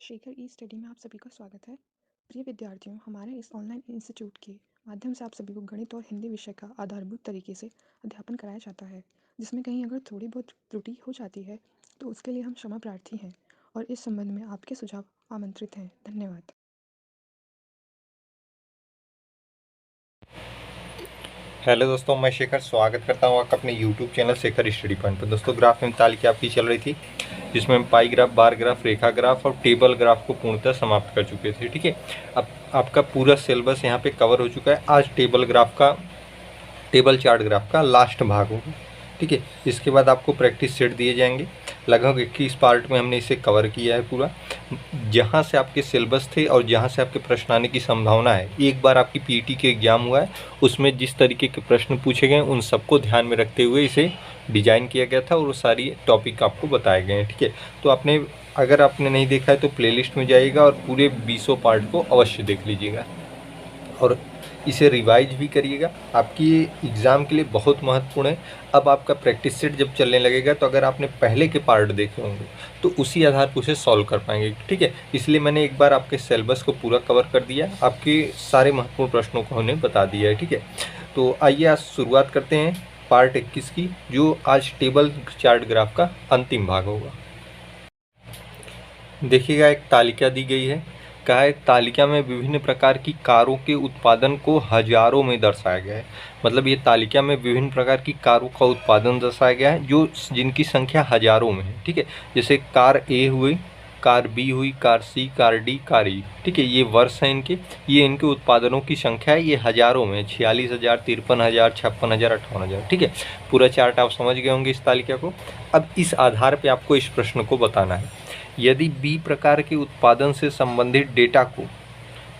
शेखर ई study में आप सभी का स्वागत है। प्रिय विद्यार्थियों, हमारे इस ऑनलाइन इंस्टीट्यूट के माध्यम से आप सभी को गणित और हिंदी विषय का आधारभूत तरीके से अध्यापन कराया जाता है, जिसमें कहीं अगर थोड़ी बहुत त्रुटि हो जाती है तो उसके लिए हम क्षमा प्रार्थी हैं और इस संबंध में आपके सुझाव आमंत्रित हैं। धन्यवाद। हेलो दोस्तों, मैं शेखर स्वागत करता हूं आपका अपने YouTube channel Shekhar study point पर। दोस्तों, ग्राफ में तालिका आपकी चल रही थी, जिसमें हम पाई ग्राफ, बार ग्राफ, रेखा ग्राफ और टेबल ग्राफ को पूर्णतः समाप्त कर चुके थे। ठीक है, अब आपका पूरा सिलेबस यहाँ पे कवर हो चुका है। आज टेबल चार्ट ग्राफ का लास्ट भाग होगा। ठीक है, इसके बाद आपको प्रैक्टिस सेट दिए जाएंगे। लगभग 21 पार्ट में हमने इसे कवर किया है पूरा। जहाँ से आपके सिलेबस थे और जहाँ से आपके प्रश्न आने की संभावना है, एक बार आपकी पीटी के एग्जाम हुआ है, उसमें जिस तरीके के प्रश्न पूछे गए उन सबको ध्यान में रखते हुए इसे डिजाइन किया गया था और वो सारी टॉपिक आपको बताए गए हैं। ठीक है, तो अगर आपने नहीं देखा है तो प्लेलिस्ट में जाइएगा और पूरे 20 पार्ट को अवश्य देख लीजिएगा और इसे रिवाइज भी करिएगा। आपकी एग्ज़ाम के लिए बहुत महत्वपूर्ण है। अब आपका प्रैक्टिस सेट जब चलने लगेगा तो अगर आपने पहले के पार्ट देखे होंगे तो उसी आधार पर उसे सॉल्व कर पाएंगे। ठीक है, इसलिए मैंने एक बार आपके सिलेबस को पूरा कवर कर दिया, आपके सारे महत्वपूर्ण प्रश्नों को हमने बता दिया है। ठीक है, तो आइए आज शुरुआत करते हैं पार्ट 21 की, जो आज टेबल चार्ट ग्राफ का अंतिम भाग होगा। देखिएगा, एक तालिका दी गई है। कहा है तालिका में विभिन्न प्रकार की कारों के उत्पादन को हजारों में दर्शाया गया है। मतलब ये तालिका में विभिन्न प्रकार की कारों का उत्पादन दर्शाया गया है जो जिनकी संख्या हजारों में है। ठीक है, जैसे कार ए हुई, कार बी हुई, कार सी, कार डी, कार ई। ठीक है, ये वर्ष हैं इनके, ये इनके उत्पादनों की संख्या है, ये हजारों में 46,000, 53,000, 56,000, 58,000। ठीक है, पूरा चार्ट आप समझ गए होंगे इस तालिका को। अब इस आधार पर आपको इस प्रश्न को बताना है। यदि बी प्रकार के उत्पादन से संबंधित डेटा को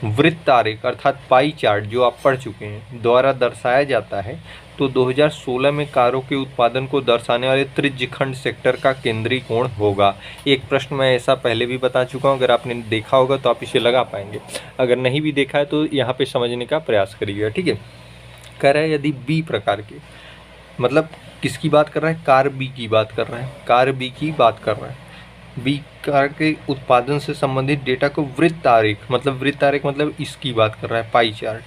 वृत्त आरेख अर्थात पाई चार्ट जो आप पढ़ चुके हैं द्वारा दर्शाया जाता है तो 2016 में कारों के उत्पादन को दर्शाने वाले त्रिज्यखंड सेक्टर का केंद्रीय कोण होगा। एक प्रश्न मैं ऐसा पहले भी बता चुका हूँ, अगर आपने देखा होगा तो आप इसे लगा पाएंगे, अगर नहीं भी देखा है तो यहाँ पे समझने का प्रयास करिएगा। ठीक है, कह रहा है यदि बी प्रकार के, मतलब किसकी बात कर रहा है, कार बी की बात कर रहा है, कार बी की बात कर रहा है। बी कार के उत्पादन से संबंधित डेटा को वृत्त आरेख मतलब इसकी बात कर रहा है, पाई चार्ट।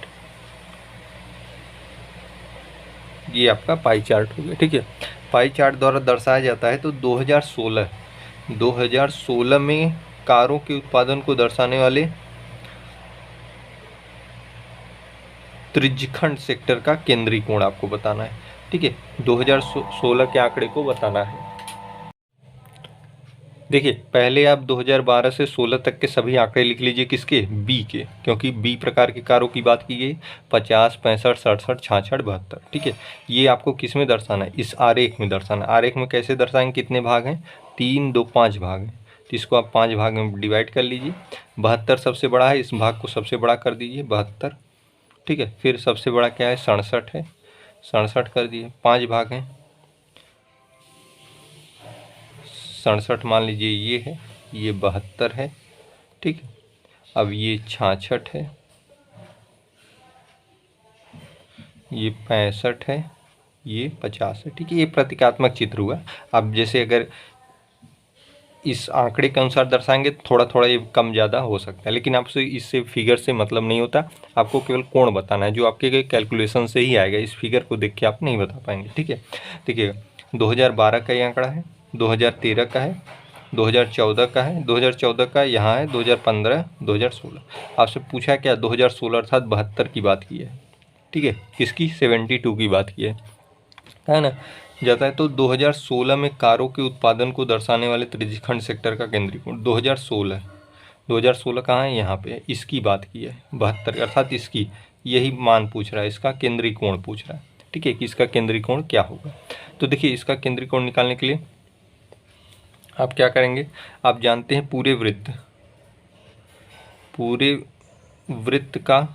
ये आपका पाई चार्ट हो गया। ठीक है, पाई चार्ट द्वारा दर्शाया जाता है तो 2016 में कारों के उत्पादन को दर्शाने वाले त्रिज्यखंड सेक्टर का केंद्रीय कोण आपको बताना है। ठीक है, 2016 के आंकड़े को बताना है। देखिए, पहले आप 2012 से 16 तक के सभी आंकड़े लिख लीजिए, किसके, बी के, क्योंकि बी प्रकार के कारों की बात की गई, 50, 65, 67, 66, 72। ठीक है, ये आपको किस में दर्शाना है, इस आरेख में दर्शाना है। आरेख में कैसे दर्शाएंगे, कितने भाग हैं, 3, 2, 5 भाग हैं, तो इसको आप 5 भाग में डिवाइड कर लीजिए। 72 सबसे बड़ा है, इस भाग को सबसे बड़ा कर दीजिए 72। ठीक है, फिर सबसे बड़ा क्या है, 67 है, 67 कर दिए, 5 भाग हैं, 67 मान लीजिए ये है, ये 72 है। ठीक है, अब ये 66 है, ये 65 है, ये 50 है। ठीक है, ये प्रतीकात्मक चित्र हुआ। अब जैसे अगर इस आंकड़े के अनुसार दर्शाएंगे तो थोड़ा थोड़ा ये कम ज़्यादा हो सकता है, लेकिन आपसे इससे फिगर से मतलब नहीं होता, आपको केवल कोण बताना है जो आपके कैलकुलेशन से ही आएगा। इस फिगर को देख के आप नहीं बता पाएंगे। ठीक है, देखिए 2012 का ये आंकड़ा है, 2013 का है, 2014 का है, 2014 का यहाँ है, 2015, 2016। आपसे पूछा क्या, 2016 अर्थात 72 की बात की है। ठीक है, किसकी, 72 की बात की है ना, जाता है। तो 2016 में कारों के उत्पादन को दर्शाने वाले त्रिज्यखंड सेक्टर का केंद्रीय कोण 2016 कहाँ है, यहाँ पे, इसकी बात की है, 72 अर्थात इसकी, यही मान पूछ रहा है, इसका केंद्रीय कोण पूछ रहा है। ठीक है, कि इसका केंद्रीय कोण क्या होगा। तो देखिए, इसका केंद्रीय कोण निकालने के लिए आप क्या करेंगे, आप जानते हैं पूरे वृत्त का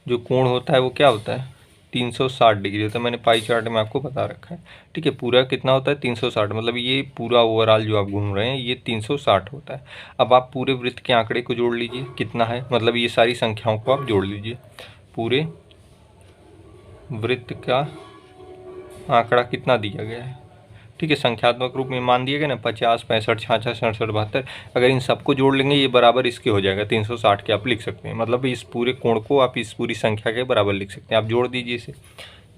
जो कोण होता है वो क्या होता है, 360 डिग्री होता है। मैंने पाई चार्ट में आपको बता रखा है। ठीक है, पूरा कितना होता है, 360, मतलब ये पूरा ओवरऑल जो आप घूम रहे हैं ये 360 होता है। अब आप पूरे वृत्त के आंकड़े को जोड़ लीजिए, कितना है, मतलब ये सारी संख्याओं को आप जोड़ लीजिए। पूरे वृत्त का आंकड़ा कितना दिया गया है, ठीक है। संख्यात्मक रूप में मान दिए गए ना 50, 65, 66, 67, 72, अगर इन सबको जोड़ लेंगे ये बराबर इसके हो जाएगा 360 के, आप लिख सकते हैं। मतलब इस पूरे कोण को आप इस पूरी संख्या के बराबर लिख सकते हैं। आप जोड़ दीजिए इसे,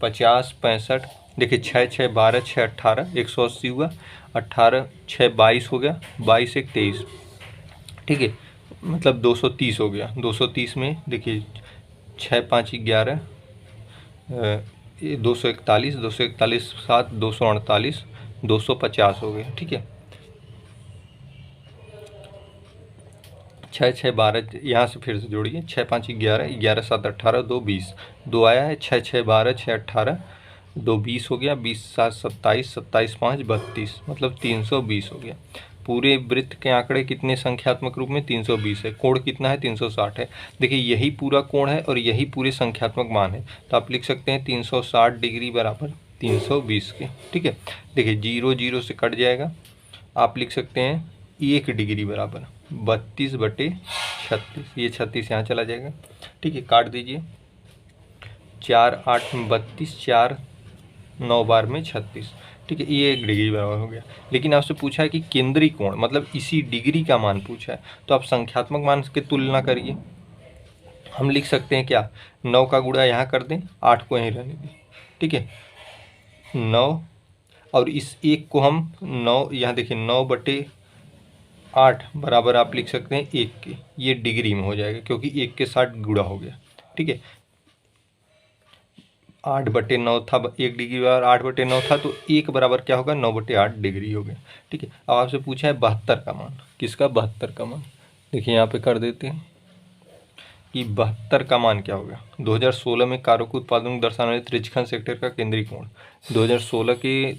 50, 65, देखिए 6, 6, 12, 6, 18, 180 हुआ, 18, 6, 22 हो गया, 22, 1, 23, ठीक है, मतलब 230 हो गया। 230 में देखिए 6, 5, 11, 241, 241, 7, 248, 250 हो गया, ठीक है। 6, 6, 12, यहाँ से फिर से जोड़िए, 6, 5, 11, 11, 7, 18, 2, 20, 2 आया है, 6, 6, 12, 6, 18, 2, 20 हो गया, 20, 7, 27, 27, 5, 32, मतलब 320 हो गया। पूरे वृत्त के आंकड़े कितने संख्यात्मक रूप में? 320 है। कोण कितना है? 360 है। देखिए यही पूरा कोण है और यही पूरे संख्यात्मक मान है, तो आप लिख सकते हैं 360 डिग्री बराबर 320 के, ठीक है। देखिए 0, 0 से कट जाएगा, आप लिख सकते हैं 1 डिग्री बराबर 32/36, ये 36 यहाँ चला जाएगा, ठीक है, काट दीजिए। 4, 8 में 32, 4, 9 बार में 36, ठीक है, ये 1 डिग्री बराबर हो गया। लेकिन आपसे पूछा है कि केंद्रीय कोण, मतलब इसी डिग्री का मान पूछा है, तो आप संख्यात्मक मान की तुलना करिए। हम लिख सकते हैं क्या, 9 का गुणा यहाँ कर दें, 8 को यहीं रहने दें, ठीक है, 9, और इस 1 को हम 9, यहाँ देखिए 9/8 बराबर आप लिख सकते हैं 1 के, ये डिग्री में हो जाएगा क्योंकि 1 के साथ गुणा हो गया, ठीक है। 8/9 था, 1 डिग्री बराबर 8/9 था, तो 1 बराबर क्या होगा, 9/8 डिग्री हो गया, ठीक है। अब आपसे पूछा है 72 का मान, किसका? 72 का मान। देखिए यहाँ पे कर देते हैं कि 72 का मान क्या होगा। 2016 में कारों के उत्पादन को दर्शाने वाले त्रिज्यखंड सेक्टर का केंद्रीय कोण, 2016 के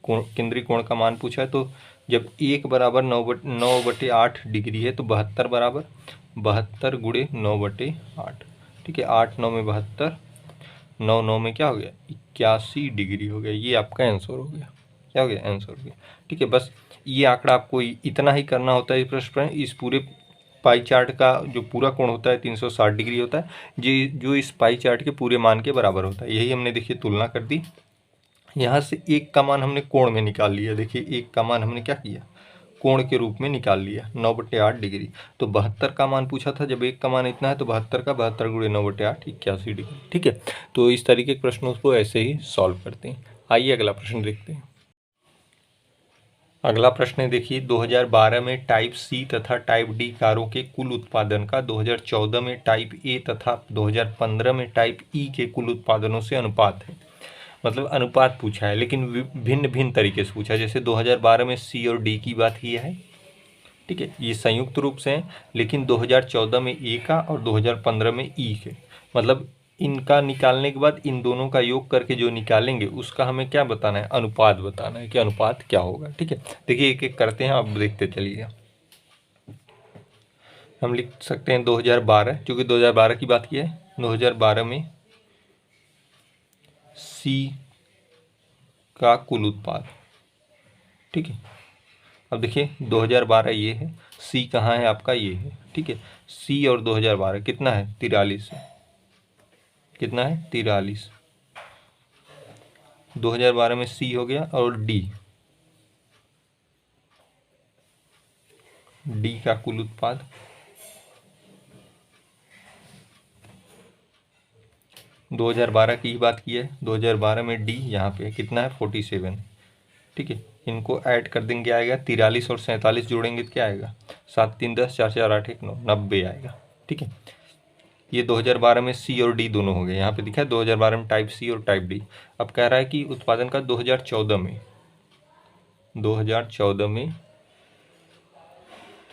केंद्रीय कोण का मान पूछा है, तो जब 1 बराबर 9/8 डिग्री है तो 72 बराबर 72 गुणे 9/8, ठीक है, 8, 9 में 72, 9, 9 में क्या हो गया, 81 डिग्री हो गया। ये आपका आंसर हो गया, क्या हो गया, आंसर हो गया, ठीक है। बस ये आंकड़ा आपको इतना ही करना होता है इस प्रश्न में। इस पूरे पाई चार्ट का जो पूरा कोण होता है 360 डिग्री होता है, जो इस पाई चार्ट के पूरे मान के बराबर होता है। यही हमने देखिए तुलना कर दी। यहाँ से 1 का मान हमने कोण में निकाल लिया, देखिए 1 का मान हमने क्या किया, कोण के रूप में निकाल लिया, 9/8 डिग्री। तो 72 का मान पूछा था, जब 1 का मान इतना है तो 72 का 72 गुणे 9/8, 81 डिग्री, ठीक है। तो इस तरीके के प्रश्नों को ऐसे ही सॉल्व करते हैं। आइए अगला प्रश्न देखते हैं। अगला प्रश्न है, देखिए 2012 में टाइप सी तथा टाइप डी कारों के कुल उत्पादन का 2014 में टाइप ए तथा 2015 में टाइप ई के कुल उत्पादनों से अनुपात है। मतलब अनुपात पूछा है, लेकिन भिन्न भिन्न तरीके से पूछा है। जैसे 2012 में सी और डी की बात की है, ठीक है, ये संयुक्त रूप से हैं, लेकिन 2014 में ए का और 2015 में ई के, मतलब इनका निकालने के बाद इन दोनों का योग करके जो निकालेंगे उसका हमें क्या बताना है, अनुपात बताना है कि अनुपात क्या होगा, ठीक है। देखिए एक एक करते हैं, आप देखते चलिए। हम लिख सकते हैं 2012, क्योंकि 2012 की बात की है, 2012 में सी का कुल उत्पाद, ठीक है। अब देखिए 2012 ये है, सी कहाँ है आपका, ये है, ठीक है। सी और 2012 कितना है, 43 है, कितना है, 43। 2012 में सी हो गया, और डी का कुल उत्पाद, दो 2012 की ही बात की है, 2012 में डी यहाँ पे कितना है, 47, ठीक है। इनको ऐड कर देंगे, आएगा 43 और 47 जोड़ेंगे तो क्या आएगा, 7, 3, 10, 4, 4, 8, 1, 9, 90 आएगा, ठीक है। ये 2012 में सी और डी दोनों हो गए, यहाँ पे दिखा है 2012 में टाइप सी और टाइप डी। अब कह रहा है कि उत्पादन का 2014 में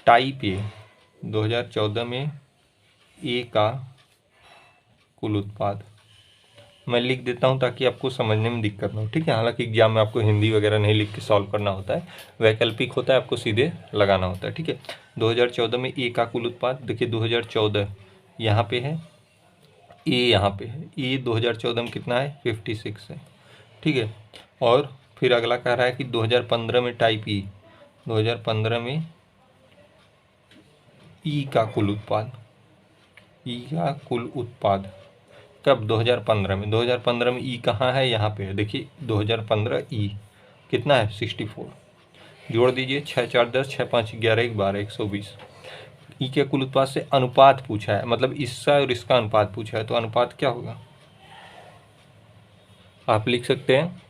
टाइप ए, 2014 में ए का कुल उत्पाद मैं लिख देता हूँ ताकि आपको समझने में दिक्कत ना हो, ठीक है। हालांकि एग्जाम में आपको हिंदी वगैरह नहीं लिख के सॉल्व करना होता है, वैकल्पिक होता है, आपको सीधे लगाना होता है, ठीक है। 2014 में ए का कुल उत्पाद, देखिए 2014 यहाँ पे है, ए यहाँ पे है, ए 2014 में कितना है, 56 है, ठीक है। और फिर अगला कह रहा है कि 2015 में टाइप ई, 2015 में ई का कुल उत्पाद, ई का कुल उत्पाद कब, 2015 में। 2015 में ई कहाँ है, यहाँ पे है, देखिए 2015 ई कितना है 64। जोड़ दीजिए 6 4 10, 6 5 11 1 12 120। ई के कुल उत्पाद से अनुपात पूछा है, मतलब इसका और इसका अनुपात पूछा है, तो अनुपात क्या होगा? आप लिख सकते हैं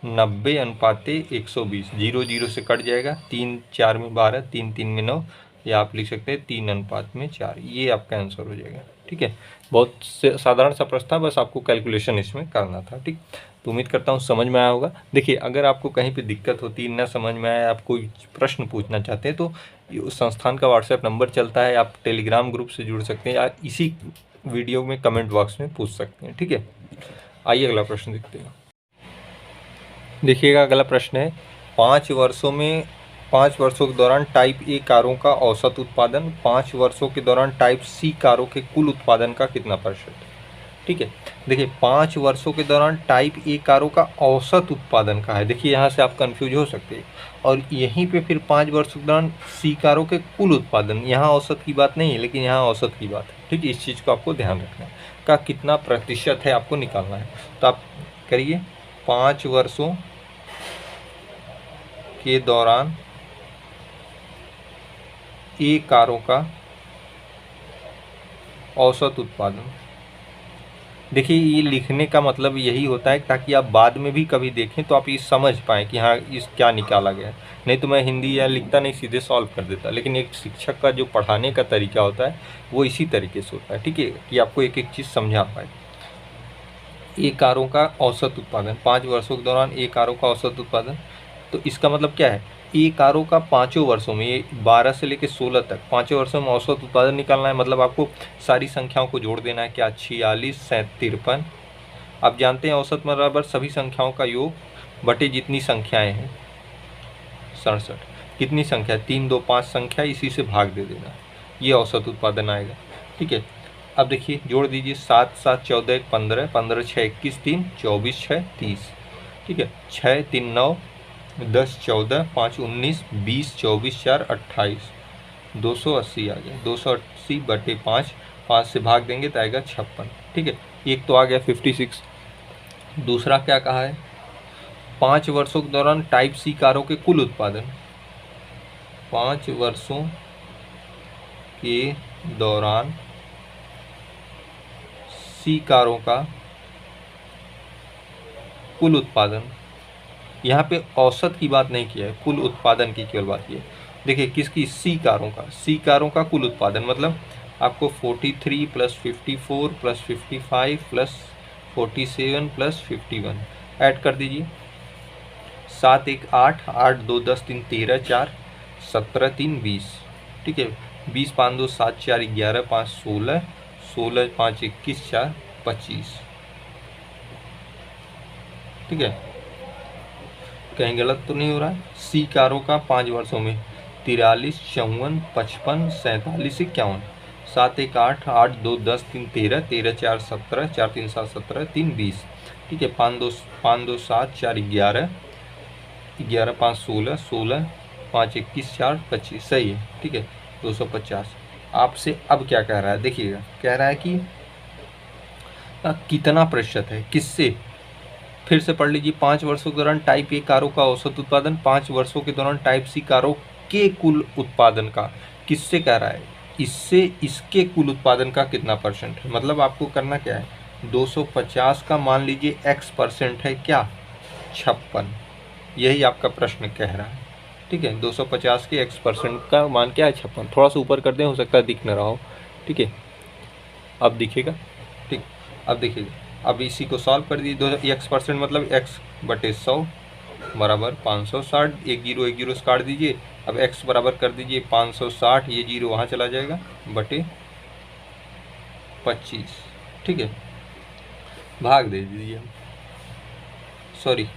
90:120। 0 0 से कट जाएगा, 3 4 में 12, 3 3 में 9, या आप लिख सकते हैं 3:4। ये आपका आंसर हो जाएगा। ठीक है, बहुत साधारण सा प्रश्न था, बस आपको कैलकुलेशन इसमें करना था। ठीक, तो उम्मीद करता हूँ समझ में आया होगा। देखिए, अगर आपको कहीं पे दिक्कत होती, ना समझ में आया, आप कोई प्रश्न पूछना चाहते हैं, तो उस संस्थान का व्हाट्सएप नंबर चलता है, आप टेलीग्राम ग्रुप से जुड़ सकते हैं, या इसी वीडियो में कमेंट बॉक्स में पूछ सकते हैं। ठीक है, आइए अगला प्रश्न देखते हैं। देखिएगा, अगला प्रश्न है 5 वर्षों के दौरान टाइप ए कारों का औसत उत्पादन 5 वर्षों के दौरान टाइप सी कारों के कुल उत्पादन का कितना प्रतिशत? ठीक है, देखिए 5 वर्षों के दौरान टाइप ए कारों का औसत उत्पादन का है। देखिए, यहाँ से आप कंफ्यूज हो सकते हैं, और यहीं पे फिर 5 वर्षों के दौरान सी कारों के कुल उत्पादन, यहाँ औसत की बात नहीं है, लेकिन यहाँ औसत की बात है। ठीक है, इस चीज़ को आपको ध्यान रखना है, का कितना प्रतिशत है आपको निकालना है। तो आप करिए 5 वर्षों के दौरान ए कारों का औसत उत्पादन। देखिए, ये लिखने का मतलब यही होता है ताकि आप बाद में भी कभी देखें तो आप ये समझ पाएँ कि हाँ, इस क्या निकाला गया है। नहीं तो मैं हिंदी या लिखता नहीं, सीधे सॉल्व कर देता। लेकिन एक शिक्षक का जो पढ़ाने का तरीका होता है वो इसी तरीके से होता है। ठीक है, कि आपको एक एक चीज़ समझा पाए। ए कारों का औसत उत्पादन 5 वर्षों के दौरान ए कारों का औसत उत्पादन, तो इसका मतलब क्या है? ए कारों का 5 वर्षों में, ये 12 से लेकर 16 तक 5 वर्षों में औसत उत्पादन निकालना है। मतलब आपको सारी संख्याओं को जोड़ देना है। क्या? 46 53। आप जानते हैं औसत बराबर सभी संख्याओं का योग बटे जितनी संख्याएं हैं 67। कितनी संख्या? 3 2 5 संख्या, इसी से भाग दे देना, ये औसत उत्पादन आएगा। ठीक है, अब देखिए, जोड़ दीजिए 7 7 14 1 15, 15 6 21 3, 24 6 30। ठीक है, 6 3 9 10 14 5 19 20 24 4 28। 280 आ गया। 280 बटे 5, 5 से भाग देंगे तो आएगा 56। ठीक है, एक तो आ गया 56। दूसरा क्या कहा है? 5 वर्षों के दौरान टाइप सी कारों के कुल उत्पादन। 5 वर्षों के दौरान सी कारों का कुल उत्पादन। यहाँ पे औसत की बात नहीं किया है, कुल उत्पादन की केवल बात की है। देखिए, किसकी? सी कारों का। सी कारों का कुल उत्पादन मतलब आपको 43 + 54 + 55 + 47 + 51 ऐड कर दीजिए। 7 1 8, 8 2 10 3 13 4 17 3 20। ठीक है, 20 5 2 7 4 11 5 16, 16 5 21 4 25। ठीक है, कहीं गलत तो नहीं हो रहा है? सी कारों का 5 वर्षों में 43 54 55 47 51। 7 1 8, 8 2 10 3 13, 13 4 17, 4 3 7 17 3 20। ठीक है, 5 2 7 4 11, 11 5 16, 16 5 21 4 25। सही है। ठीक है, 250। आपसे अब क्या कह रहा है? देखिएगा, कह रहा है कि कितना प्रतिशत है, किससे? फिर से पढ़ लीजिए। 5 वर्षों के दौरान टाइप ए कारों का औसत उत्पादन 5 वर्षों के दौरान टाइप सी कारों के कुल उत्पादन का। किससे कह रहा है? इससे इसके कुल उत्पादन का कितना परसेंट है। मतलब आपको करना क्या है? 250 का मान लीजिए x% है क्या? 56। यही आपका प्रश्न कह रहा है। ठीक है, 250 के x% का मान क्या है? 56। थोड़ा सा ऊपर कर दें, हो सकता है दिख न रहा हो। ठीक है, अब दिखेगा। ठीक, अब देखिएगा, अब इसी को सॉल्व कर दीजिए। x% मतलब x बटे 100 बराबर 560। एक जीरो से काट दीजिए। अब x बराबर कर दीजिए 560, ये जीरो वहाँ चला जाएगा, बटे 25। ठीक है, भाग दे दीजिए। सॉरी,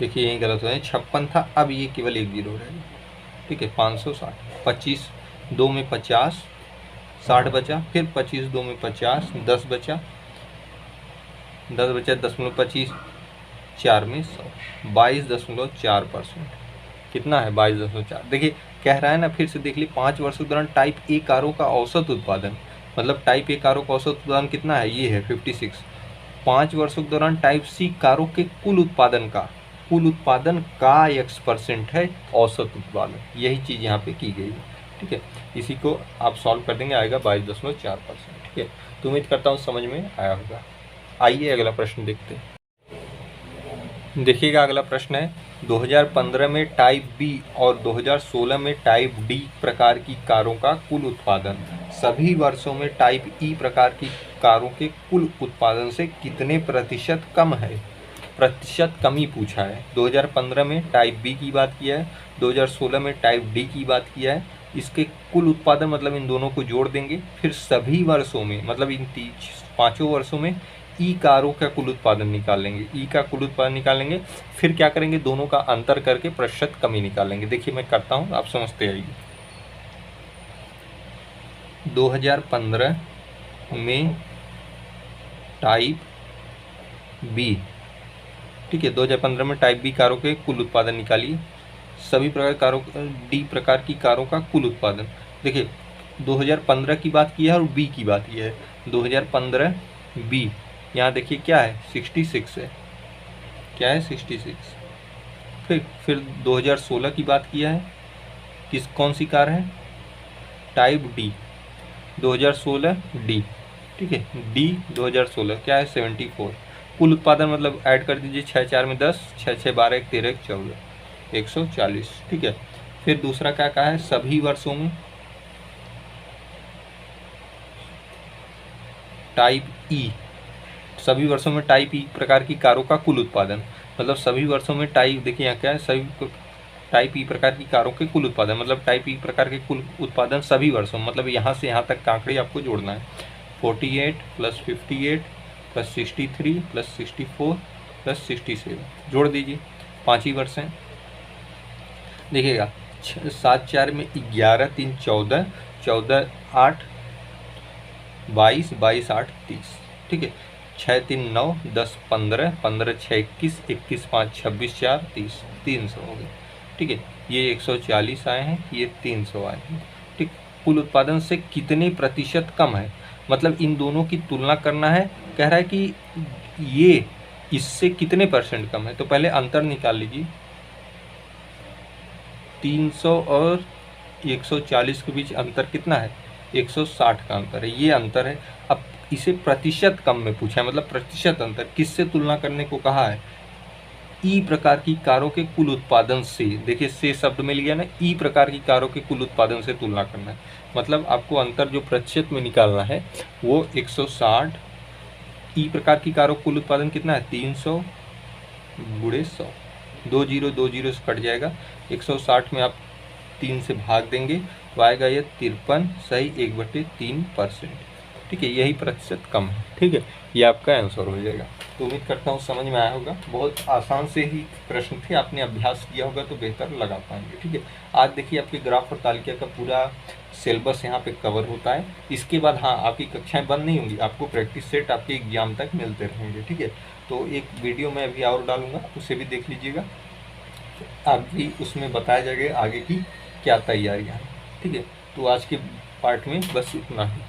देखिए यही गलत हुआ है, 56 था, अब ये केवल एक जीरो रहेगा। ठीक है, 560, 25 2 में 50, 60 बचा, फिर 25 2 में 50, 10 बचा, 10 बचा 10.25, 4 में 100, 22.4%। कितना है? 22.4। देखिए, कह रहा है ना, फिर से देख ली, 5 वर्षों के दौरान टाइप ए कारों का औसत उत्पादन, मतलब टाइप ए कारों का औसत उत्पादन कितना है? ये है 56। 5 वर्षों के दौरान टाइप सी कारों के कुल उत्पादन का, कुल उत्पादन का x% है औसत उत्पादन, यही चीज़ यहाँ पे की गई है। ठीक है, इसी को आप सॉल्व कर देंगे, आएगा 22.4%। ठीक है, तो उम्मीद करता हूँ समझ में आया होगा। आइए अगला प्रश्न देखते हैं। देखिएगा, अगला प्रश्न है 2015 में टाइप बी और 2016 में टाइप डी प्रकार की कारों का कुल उत्पादन सभी वर्षों में टाइप ई प्रकार की कारों के कुल उत्पादन से कितने प्रतिशत कम है। प्रतिशत कमी पूछा है। 2015 में टाइप बी की बात किया है, 2016 में टाइप डी की बात किया है। इसके कुल उत्पादन मतलब इन दोनों को जोड़ देंगे, फिर सभी वर्षों में मतलब इन पाँचों वर्षों में ई कारों का कुल उत्पादन निकाल लेंगे, ई का कुल उत्पादन निकालेंगे, फिर क्या करेंगे, दोनों का अंतर करके प्रतिशत कमी निकालेंगे। देखिए मैं करता हूँ, आप समझते आइए। 2015 में टाइप बी, ठीक है, 2015 में टाइप बी कारों के कुल उत्पादन निकालिए, सभी प्रकार कारों डी प्रकार की कारों का कुल उत्पादन। देखिए 2015 की बात की है और बी की बात की है। 2015 बी, यहाँ देखिए क्या है 66 है, क्या है 66। फिर 2016 की बात किया है, कौन सी कार है, टाइप डी, 2016 डी, ठीक है, डी 2016 क्या है 74। कुल उत्पादन मतलब ऐड कर दीजिए, 6 4 में 10, 6 6 12 1 13 1 14, 140। ठीक है, फिर दूसरा क्या कहा है, सभी वर्षों में टाइप ई, सभी वर्षों में टाइप ई प्रकार की कारों का कुल उत्पादन मतलब सभी वर्षों में टाइप, देखिए यहाँ क्या है, सभी टाइप ई प्रकार की कारों के कुल उत्पादन मतलब टाइप ई प्रकार के कुल उत्पादन सभी वर्षों मतलब यहाँ से यहाँ तक आंकड़े आपको जोड़ना है। 48 + 58 + 63 + 64 + 67 जोड़ दीजिए, 5 ही वर्ष हैं। देखिएगा 7 4 में 11, 3 14, 14 8 22, 22 8 30, ठीक है, 6 3 9 10 15, 15 6 21, 21 5 26 4 30, 300 हो गए। ठीक है, ये 140 आए हैं, ये 300 आए हैं। ठीक, कुल उत्पादन से कितने प्रतिशत कम है, मतलब इन दोनों की तुलना करना है। कह रहा है कि ये इससे कितने % कम है, तो पहले अंतर निकाल लीजिए। 300 और 140 के बीच अंतर कितना है, 160 का अंतर है, ये अंतर है। अब इसे प्रतिशत कम में पूछा है, मतलब प्रतिशत अंतर किससे तुलना करने को कहा है, ई प्रकार की कारों के कुल उत्पादन से। देखिए से शब्द मिल गया ना, ई प्रकार की कारों के कुल उत्पादन से तुलना करना है, मतलब आपको अंतर जो प्रतिशत में निकालना है वो 160। ई प्रकार की कारों कुल उत्पादन कितना है, 300 × 100, 2 0 2 0 से कट जाएगा। 160 में आप 3 से भाग देंगे तो आएगा ये 53 सही 1/3%। ठीक है, यही प्रतिशत कम है। ठीक है, ये आपका आंसर हो जाएगा। तो उम्मीद करता हूँ समझ में आया होगा। बहुत आसान से ही प्रश्न थे, आपने अभ्यास किया होगा तो बेहतर लगा पाएंगे। ठीक है, आज देखिए आपके ग्राफ और तालिका का पूरा सिलेबस यहाँ पे कवर होता है। इसके बाद हाँ, आपकी कक्षाएं बंद नहीं होंगी, आपको प्रैक्टिस सेट आपके एग्जाम तक मिलते रहेंगे। ठीक है, तो एक वीडियो मैं अभी और डालूंगा, उसे भी देख लीजिएगा। आप भी उसमें बताया जाएगा आगे की क्या तैयारियाँ हैं। ठीक है, तो आज के पार्ट में बस इतना ही।